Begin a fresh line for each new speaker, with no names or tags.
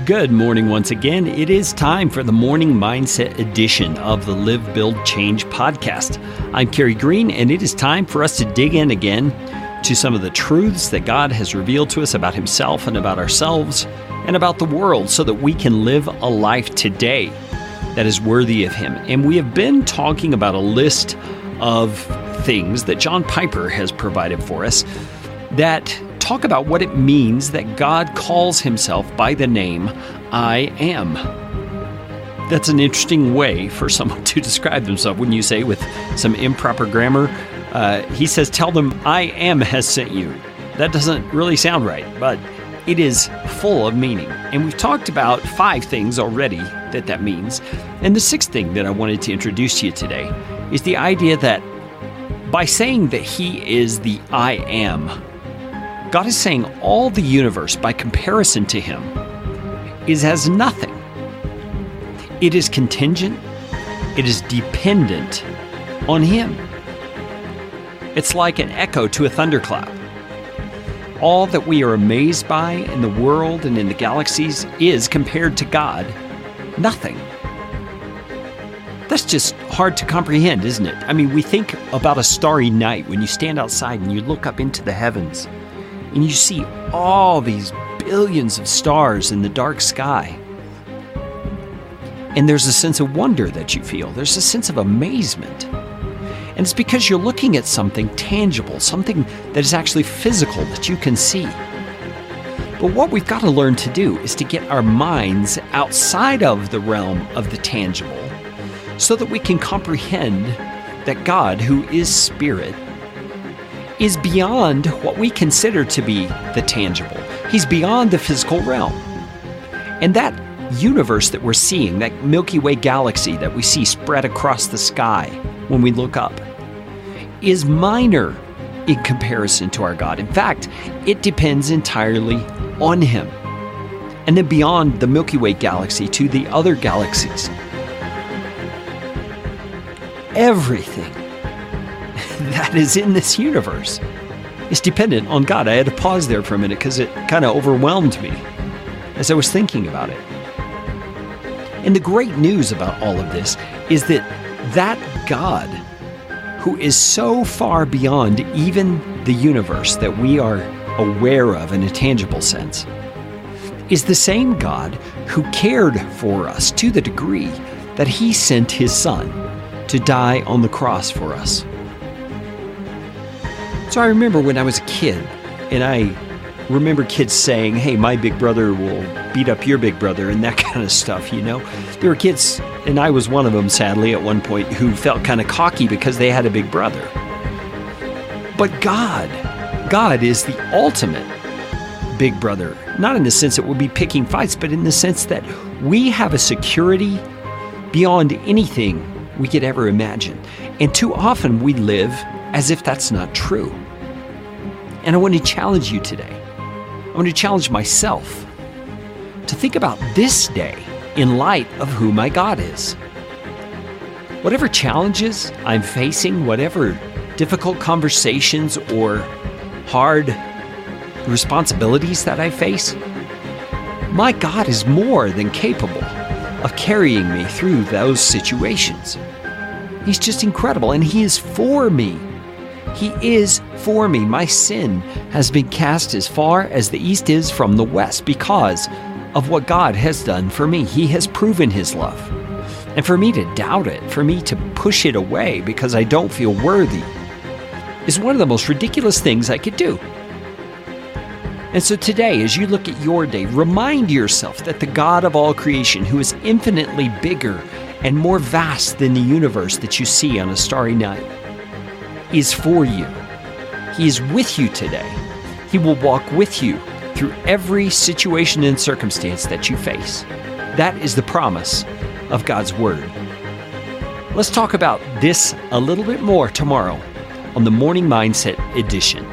Good morning once again. It is time for the Morning Mindset edition of the Live, Build, Change podcast. I'm Kerry Green, and it is time for us to dig in again to some of the truths that God has revealed to us about Himself and about ourselves and about the world so that we can live a life today that is worthy of Him. And we have been talking about a list of things that John Piper has provided for us that talk about what it means that God calls Himself by the name I Am. That's an interesting way for someone to describe themselves, wouldn't you say, with some improper grammar? He says, tell them I am has sent you. That doesn't really sound right, but it is full of meaning. And we've talked about 5 things already that means. And the 6th thing that I wanted to introduce to you today is the idea that by saying that He is the I Am, God is saying all the universe, by comparison to Him, is as nothing. It is contingent. It is dependent on Him. It's like an echo to a thunderclap. All that we are amazed by in the world and in the galaxies is, compared to God, nothing. That's just hard to comprehend, isn't it? I mean, we think about a starry night when you stand outside and you look up into the heavens and you see all these billions of stars in the dark sky. And there's a sense of wonder that you feel. There's a sense of amazement. And it's because you're looking at something tangible, something that is actually physical that you can see. But what we've got to learn to do is to get our minds outside of the realm of the tangible so that we can comprehend that God, who is Spirit, is beyond what we consider to be the tangible. He's beyond the physical realm. And that universe that we're seeing, that Milky Way galaxy that we see spread across the sky when we look up, is minor in comparison to our God. In fact, it depends entirely on Him. And then beyond the Milky Way galaxy to the other galaxies, everything that is in this universe is dependent on God. I had to pause there for a minute because it kind of overwhelmed me as I was thinking about it. And the great news about all of this is that God, who is so far beyond even the universe that we are aware of in a tangible sense, is the same God who cared for us to the degree that He sent His Son to die on the cross for us. So I remember when I was a kid, and I remember kids saying, hey, my big brother will beat up your big brother, and that kind of stuff, you know. There were kids, and I was one of them, sadly, at one point, who felt kind of cocky because they had a big brother. But God is the ultimate big brother. Not in the sense that we'll be picking fights, but in the sense that we have a security beyond anything we could ever imagine. And too often we live as if that's not true. And I want to challenge you today. I want to challenge myself to think about this day in light of who my God is. Whatever challenges I'm facing, whatever difficult conversations or hard responsibilities that I face, my God is more than capable of carrying me through those situations. He's just incredible, and He is for me. He is for me. My sin has been cast as far as the east is from the west because of what God has done for me. He has proven His love. And for me to doubt it, for me to push it away because I don't feel worthy, is one of the most ridiculous things I could do. And so today, as you look at your day, remind yourself that the God of all creation, who is infinitely bigger and more vast than the universe that you see on a starry night, is for you. He is with you today. He will walk with you through every situation and circumstance that you face. That is the promise of God's Word. Let's talk about this a little bit more tomorrow on the Morning Mindset edition.